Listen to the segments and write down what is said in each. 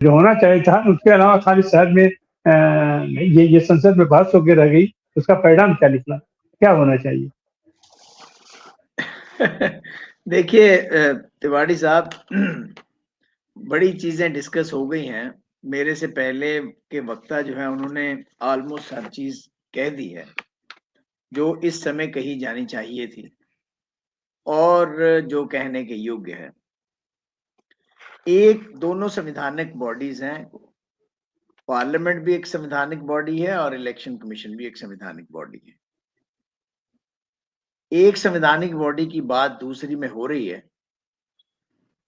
जो होना चाहिए था, उसके अलावा खाली शहर में ये संसद में बहस होके रह गई, उसका परिणाम क्या निकला? क्या होना चाहिए? देखिए तिवारी साहब, बड़ी चीजें डिस्कस हो गई हैं। मेरे से पहले के वक्ता जो है उन्होंने ऑलमोस्ट हर चीज कह दी है जो इस समय कही जानी चाहिए थी और जो कहने के योग्य है। एक दोनों संवैधानिक बॉडीज हैं, पार्लियामेंट भी एक संवैधानिक बॉडी है और इलेक्शन कमीशन भी एक संवैधानिक बॉडी है। एक संवैधानिक बॉडी की बात दूसरी में हो रही है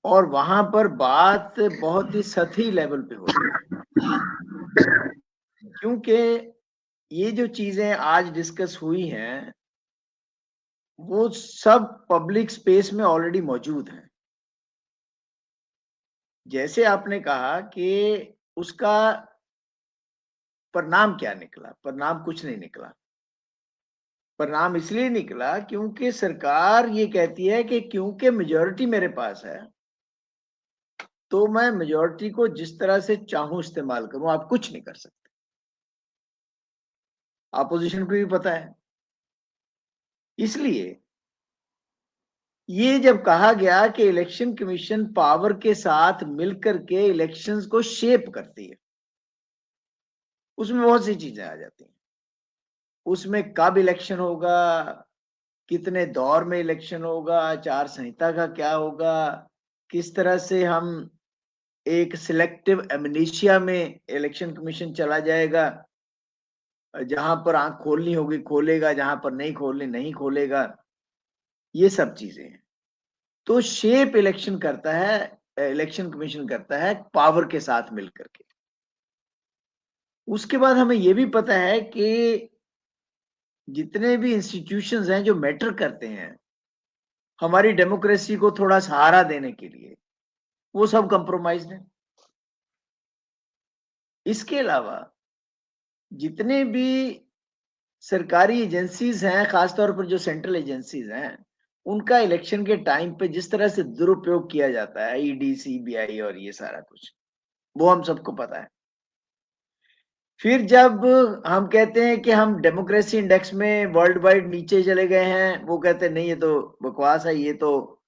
और वहां पर बात बहुत ही सतही लेवल पे हो रही है, क्योंकि ये जो चीजें आज डिस्कस हुई हैं वो सब पब्लिक स्पेस में ऑलरेडी मौजूद हैं। जैसे आपने कहा कि उसका परिणाम क्या निकला, परिणाम कुछ नहीं निकला। परिणाम इसलिए निकला क्योंकि सरकार ये कहती है कि क्योंकि मेजॉरिटी मेरे पास है तो मैं मेजॉरिटी को जिस तरह से चाहूं इस्तेमाल करूं, आप कुछ नहीं कर सकते। अपोजिशन को भी पता है। इसलिए ये जब कहा गया कि इलेक्शन कमीशन पावर के साथ मिलकर के इलेक्शंस को शेप करती है, उसमें बहुत सी चीजें आ जाती हैं। उसमें कब इलेक्शन होगा, कितने दौर में इलेक्शन होगा, आचार संहिता का क्या होगा, किस तरह से हम एक सिलेक्टिव एमनीशिया में इलेक्शन कमीशन चला जाएगा, जहां पर आंख खोलनी होगी खोलेगा, जहां पर नहीं खोलनी नहीं खोलेगा। ये सब चीजें हैं। तो शेप इलेक्शन करता है, इलेक्शन कमीशन करता है पावर के साथ मिलकर के। उसके बाद हमें यह भी पता है कि जितने भी इंस्टीट्यूशंस हैं जो मैटर करते हैं हमारी डेमोक्रेसी को थोड़ा सहारा देने के लिए, वो सब कंप्रोमाइज्ड है। इसके अलावा जितने भी सरकारी एजेंसीज हैं, खासतौर पर जो सेंट्रल एजेंसीज हैं, उनका इलेक्शन के टाइम पे जिस तरह से दुरुपयोग किया जाता है, ईडी, सीबीआई और ये सारा कुछ, वो हम सबको पता है। फिर जब हम कहते हैं कि हम डेमोक्रेसी इंडेक्स में वर्ल्ड वाइड नीचे चले गए हैं, वो कहते हैं नहीं ये तो बकवास है, ये तो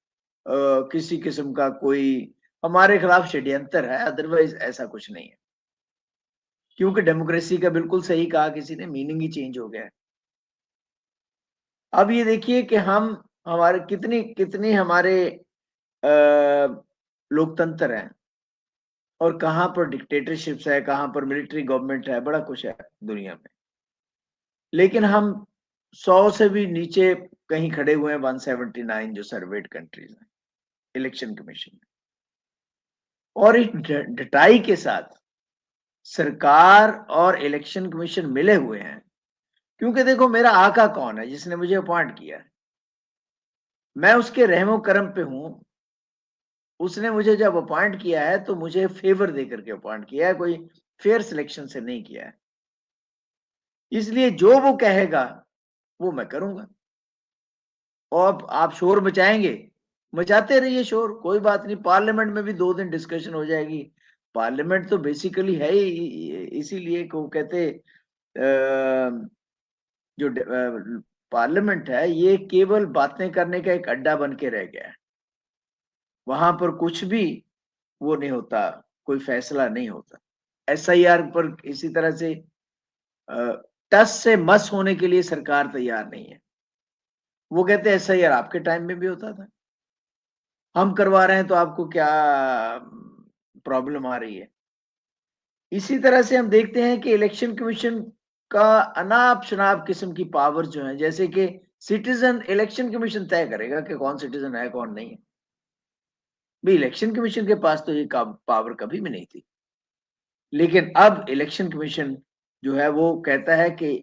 किसी किस्म का कोई हमारे खिलाफ षड्यंत्र है, अदरवाइज ऐसा कुछ नहीं है। क्योंकि डेमोक्रेसी का बिल्कुल सही कहा किसी ने, मीनिंग ही चेंज हो गया है। अब ये देखिए कि हम हमारे कितनी कितनी हमारे लोकतंत्र हैं और कहां पर डिक्टेटरशिप्स है, कहां पर मिलिट्री गवर्नमेंट है, बड़ा कुछ है दुनिया में। लेकिन हम 100 से भी नीचे कहीं खड़े हुए हैं, 179 जो सर्वेड कंट्रीज हैं इलेक्शन कमीशन में। और इस ढटाई के साथ सरकार और इलेक्शन कमीशन मिले हुए हैं, क्योंकि देखो मेरा आका कौन है जिसने मुझे अपॉइंट किया है, मैं उसके रहमो करम पे हूं। उसने मुझे जब अपॉइंट किया है तो मुझे फेवर देकर के अपॉइंट किया है, कोई फेयर सिलेक्शन से नहीं किया है। इसलिए जो वो कहेगा वो मैं करूंगा। और आप शोर मचाएंगे, मचाते रहिए शोर, कोई बात नहीं। पार्लियामेंट में भी 2 दिन डिस्कशन हो जाएगी। पार्लियामेंट तो बेसिकली है ही इसीलिए को कहते जो पार्लियामेंट है ये केवल बातें करने का एक अड्डा बन के रह गया है। वहां पर कुछ भी वो नहीं होता, कोई फैसला नहीं होता। एसआईआर पर इसी तरह से टस से मस होने के लिए सरकार तैयार नहीं है। वो कहते हैं एसआईआर आपके टाइम में भी होता था, हम करवा रहे हैं तो आपको क्या प्रॉब्लम आ रही है। इसी तरह से हम देखते हैं कि इलेक्शन कमीशन का अनाप शनाप किस्म की पावर जो है, जैसे कि सिटीजन, इलेक्शन कमीशन तय करेगा कि कौन सिटीजन है कौन नहीं है। भाई इलेक्शन कमीशन के पास तो ये पावर कभी भी नहीं थी। लेकिन अब इलेक्शन कमीशन जो है वो कहता है कि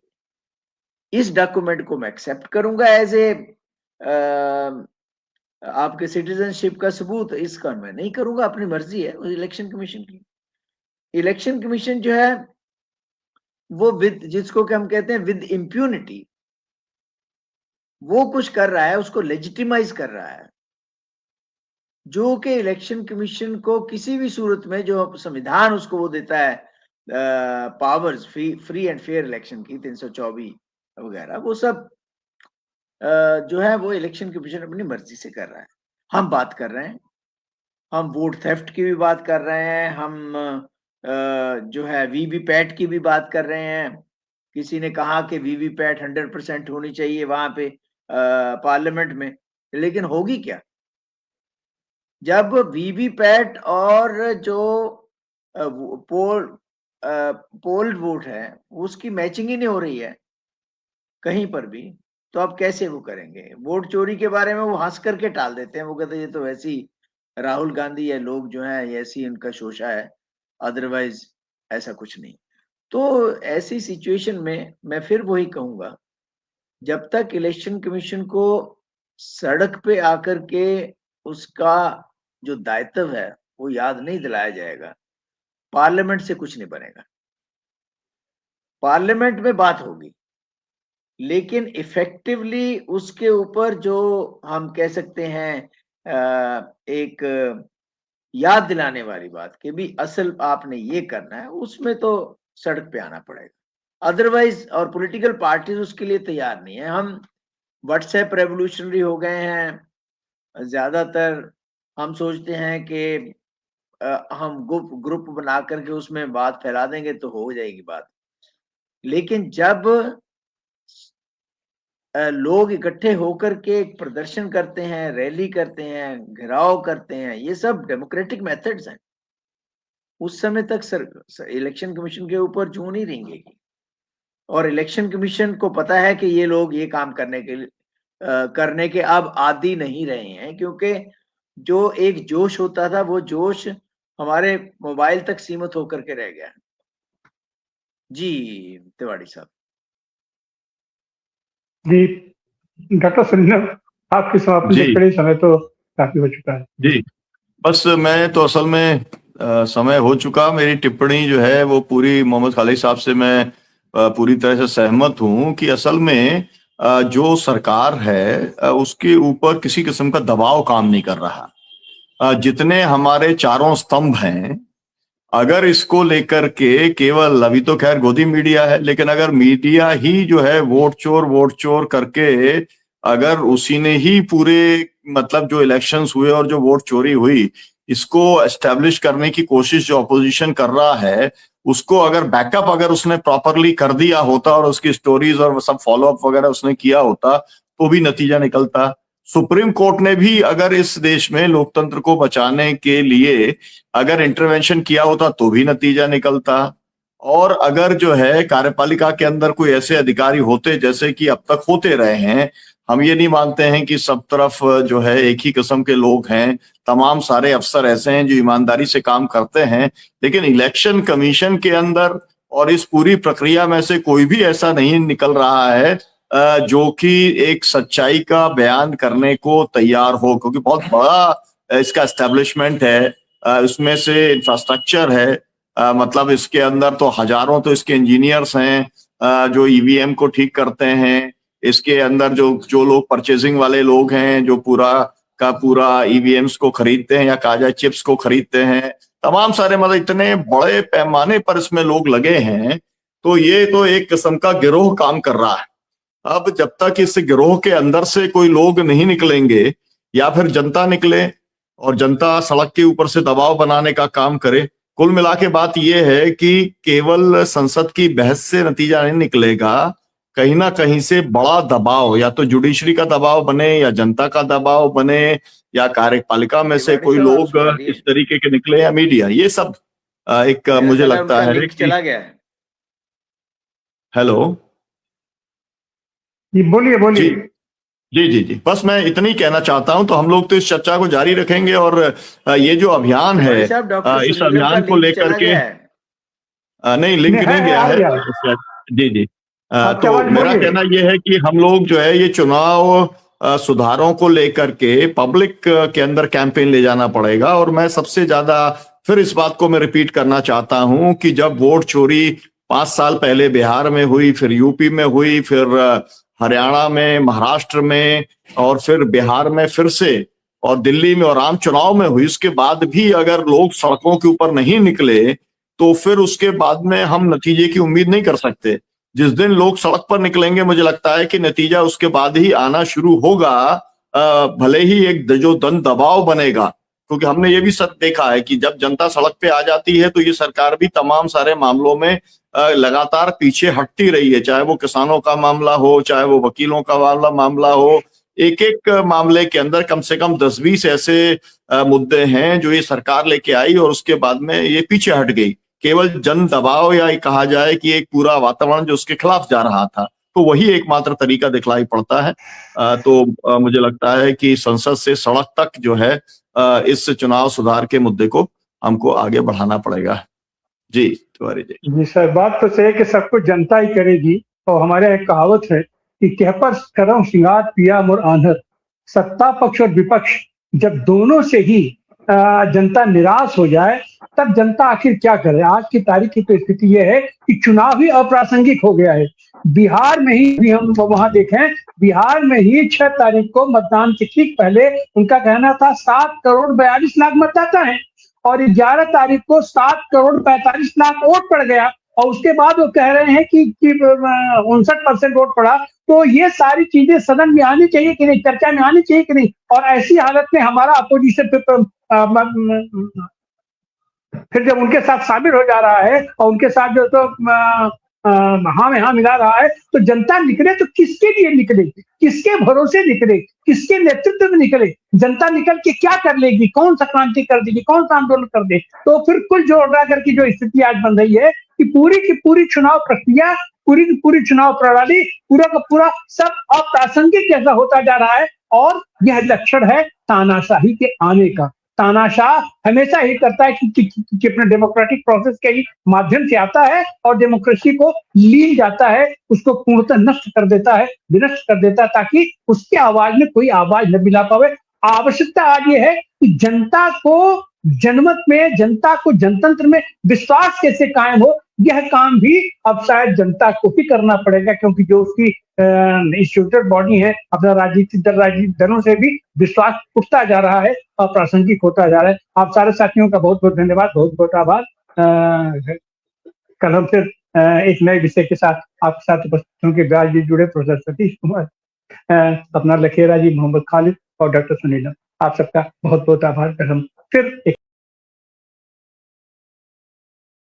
इस डॉक्यूमेंट को मैं एक्सेप्ट करूंगा एज ए आपके सिटीजनशिप का सबूत, इसका मैं नहीं करूंगा, अपनी मर्जी है इलेक्शन कमीशन की। इलेक्शन कमीशन जो है वो विद, जिसको कि हम कहते हैं विद इम्प्यूनिटी, वो कुछ कर रहा है, उसको लेजिटिमाइज कर रहा है। जो कि इलेक्शन कमीशन को किसी भी सूरत में, जो संविधान उसको वो देता है powers, free and fair election की 324 वगैरह, वो सब जो है वो इलेक्शन कमीशन अपनी मर्जी से कर रहा है। हम बात कर रहे हैं, हम वोट थेफ्ट की भी बात कर रहे हैं, हम जो है वीवीपैट की भी बात कर रहे हैं। किसी ने कहा कि वीवीपैट 100% होनी चाहिए वहां पे पार्लियामेंट में, लेकिन होगी क्या जब वीवीपैट और जो पोल्ड वोट है उसकी मैचिंग ही नहीं हो रही है कहीं पर भी, तो अब कैसे वो करेंगे? वोट चोरी के बारे में वो हंस करके टाल देते हैं, वो कहते हैं ये तो वैसी राहुल गांधी या लोग जो है ऐसी इनका शोषा है, अदरवाइज ऐसा कुछ नहीं। तो ऐसी सिचुएशन में मैं फिर वही कहूंगा, जब तक इलेक्शन कमीशन को सड़क पे आकर के उसका जो दायित्व है वो याद नहीं दिलाया जाएगा, पार्लियामेंट से कुछ नहीं बनेगा। पार्लियामेंट में बात होगी, लेकिन इफेक्टिवली उसके ऊपर जो हम कह सकते हैं एक याद दिलाने वाली बात कि भी असल आपने ये करना है, उसमें तो सड़क पे आना पड़ेगा। अदरवाइज, और पॉलिटिकल पार्टीज उसके लिए तैयार नहीं है। हम व्हाट्सएप रेवोल्यूशनरी हो गए हैं, ज्यादातर हम सोचते हैं कि हम ग्रुप बना करके उसमें बात फैला देंगे तो हो जाएगी बात, लेकिन जब लोग इकट्ठे होकर के एक प्रदर्शन करते हैं, रैली करते हैं, घेराव करते हैं, ये सब डेमोक्रेटिक मेथड्स हैं, उस समय तक इलेक्शन कमीशन के ऊपर जू नहीं रेंगेगी। और इलेक्शन कमीशन को पता है कि ये लोग ये काम करने के अब आदी नहीं रहे हैं, क्योंकि जो एक जोश होता था वो जोश हमारे मोबाइल तक सीमित होकर के रह गया। जी तिवाड़ी साहब। जी डॉक्टर संजय, आपकी समाप्ति जी से पहले समय तो काफी हो चुका है। जी, बस मैं तो असल में समय हो चुका। मेरी टिप्पणी जो है वो पूरी मोहम्मद खालिद साहब से मैं पूरी तरह से सहमत हूं कि असल में जो सरकार है उसके ऊपर किसी किस्म का दबाव काम नहीं कर रहा। जितने हमारे चारों स्तंभ हैं, अगर इसको लेकर के केवल, अभी तो खैर गोदी मीडिया है, लेकिन अगर मीडिया ही जो है वोट चोर करके, अगर उसी ने ही पूरे मतलब जो इलेक्शंस हुए और जो वोट चोरी हुई इसको एस्टेब्लिश करने की कोशिश जो अपोजिशन कर रहा है, उसको अगर बैकअप अगर उसने प्रॉपरली कर दिया होता और उसकी स्टोरीज और सब फॉलोअप वगैरह उसने किया होता तो भी नतीजा निकलता। सुप्रीम कोर्ट ने भी अगर इस देश में लोकतंत्र को बचाने के लिए अगर इंटरवेंशन किया होता तो भी नतीजा निकलता। और अगर जो है कार्यपालिका के अंदर कोई ऐसे अधिकारी होते जैसे कि अब तक होते रहे हैं, हम ये नहीं मानते हैं कि सब तरफ जो है एक ही किस्म के लोग हैं, तमाम सारे अफसर ऐसे हैं जो ईमानदारी से काम करते हैं, लेकिन इलेक्शन कमीशन के अंदर और इस पूरी प्रक्रिया में से कोई भी ऐसा नहीं निकल रहा है जो कि एक सच्चाई का बयान करने को तैयार हो, क्योंकि बहुत बड़ा इसका एस्टेब्लिशमेंट है, उसमें से इंफ्रास्ट्रक्चर है, मतलब इसके अंदर तो हजारों तो इसके इंजीनियर्स हैं जो ईवीएम को ठीक करते हैं, इसके अंदर जो लोग परचेजिंग वाले लोग हैं जो पूरा का पूरा ईवीएम्स को खरीदते हैं या कहा जाए चिप्स को खरीदते हैं, तमाम सारे मतलब इतने बड़े पैमाने पर इसमें लोग लगे हैं, तो ये तो एक किस्म का गिरोह काम कर रहा है। अब जब तक इस गिरोह के अंदर से कोई लोग नहीं निकलेंगे या फिर जनता निकले और जनता सड़क के ऊपर से दबाव बनाने का काम करे, कुल मिला के बात यह है कि केवल संसद की बहस से नतीजा नहीं निकलेगा, कहीं ना कहीं से बड़ा दबाव, या तो जुडिशरी का दबाव बने या जनता का दबाव बने या कार्यपालिका में से कोई लोग इस तरीके के निकले या मीडिया, ये सब एक मुझे लगता है कि चला गया है। हेलो जी बोलिए बोलिए। जी जी जी, बस मैं इतनी ही कहना चाहता हूं। तो हम लोग तो इस चर्चा को जारी रखेंगे और ये जो अभियान है इस अभियान को लेकर के नहीं लिंक नहीं गया है। जी जी, तो मेरा कहना यह है कि हम लोग जो है ये चुनाव सुधारों को लेकर के पब्लिक के अंदर कैंपेन ले जाना पड़ेगा। और मैं सबसे ज्यादा फिर इस बात को मैं रिपीट करना चाहता हूं कि जब वोट चोरी 5 साल पहले बिहार में हुई, फिर यूपी में हुई, फिर हरियाणा में, महाराष्ट्र में और फिर बिहार में फिर से और दिल्ली में और आम चुनाव में हुई, उसके बाद भी अगर लोग सड़कों के ऊपर नहीं निकले तो फिर उसके बाद में हम नतीजे की उम्मीद नहीं कर सकते। जिस दिन लोग सड़क पर निकलेंगे मुझे लगता है कि नतीजा उसके बाद ही आना शुरू होगा, भले ही एक जो दन दबाव बनेगा, क्योंकि हमने ये भी सच देखा है कि जब जनता सड़क पे आ जाती है तो ये सरकार भी तमाम सारे मामलों में लगातार पीछे हटती रही है, चाहे वो किसानों का मामला हो, चाहे वो वकीलों का मामला हो। एक एक मामले के अंदर कम से कम 10-20 ऐसे मुद्दे हैं जो ये सरकार लेके आई और उसके बाद में ये पीछे हट गई। केवल जन दबाव या कहा जाए कि एक पूरा वातावरण जो उसके खिलाफ जा रहा था, तो वही एकमात्र तरीका दिखलाई पड़ता है। तो मुझे लगता है कि संसद से सड़क तक जो है इस चुनाव सुधार के मुद्दे को हमको आगे बढ़ाना पड़ेगा। जी तिवारी जी। जी सर, बात तो सही है कि सब कुछ जनता ही करेगी। और हमारे यहाँ एक कहावत है कि कह पर करो श्रृंगार पिया मोर आन्हर। सत्ता पक्ष और विपक्ष जब दोनों से ही जनता निराश हो जाए तब जनता आखिर क्या करे। आज की तारीख की तो स्थिति यह है कि चुनाव ही अप्रासंगिक हो गया है। बिहार में ही भी हम वहां देखें, बिहार में ही 6 तारीख को मतदान के ठीक पहले उनका कहना था 7 करोड़ 42 लाख मतदाता है और 11 तारीख को 7 करोड़ 45 लाख वोट पड़ गया और उसके बाद वो कह रहे हैं कि 59% वोट पड़ा। तो ये सारी चीजें सदन में आनी चाहिए कि नहीं, चर्चा में आनी चाहिए कि नहीं। और ऐसी हालत में हमारा अपोजिशन फिर जब उनके साथ शामिल हो जा रहा है और उनके साथ जो तो हाँ में हाँ मिला रहा है, तो जनता निकले तो किसके लिए निकले, किसके भरोसे निकले, किसके नेतृत्व में निकले। जनता निकल के क्या कर लेगी, कौन सा क्रांति कर देगी, कौन सा आंदोलन कर दे। तो फिर कुल जोड़ करके जो स्थिति आज बन रही है कि पूरी की पूरी चुनाव प्रक्रिया, पूरी की पूरी चुनाव प्रणाली, पूरा का पूरा सब अप्रासंगिक जैसा होता जा रहा है। और यह लक्षण है तानाशाही के आने का। तानाशाह हमेशा ही करता है कि अपने डेमोक्रेटिक प्रोसेस के ही माध्यम से आता है और डेमोक्रेसी को लीन जाता है, उसको पूर्णतः नष्ट कर देता है, विनष्ट कर देता है, ताकि उसके आवाज में कोई आवाज न मिला पावे। आवश्यकता आज ये है कि जनता को जनमत में, जनता को जनतंत्र में विश्वास कैसे कायम हो, यह काम भी अब शायद जनता को ही करना पड़ेगा, क्योंकि जो उसकी इंस्टीट्यूटेड बॉडी है, अपना राजनीतिक दलों से भी विश्वास उठता जा रहा है और प्रासंगिक होता जा रहा है। आप सारे साथियों का बहुत बहुत धन्यवाद, बहुत बहुत आभार। कल हम फिर एक नए विषय के साथ आपके साथ उपस्थित होंगे। व्यास जी जुड़े, प्रोफेसर सतीश कुमार, अपना लखेरा जी, मोहम्मद खालिद और डॉक्टर सुनील। आप सबका बहुत बहुत आभार। हम फिर एक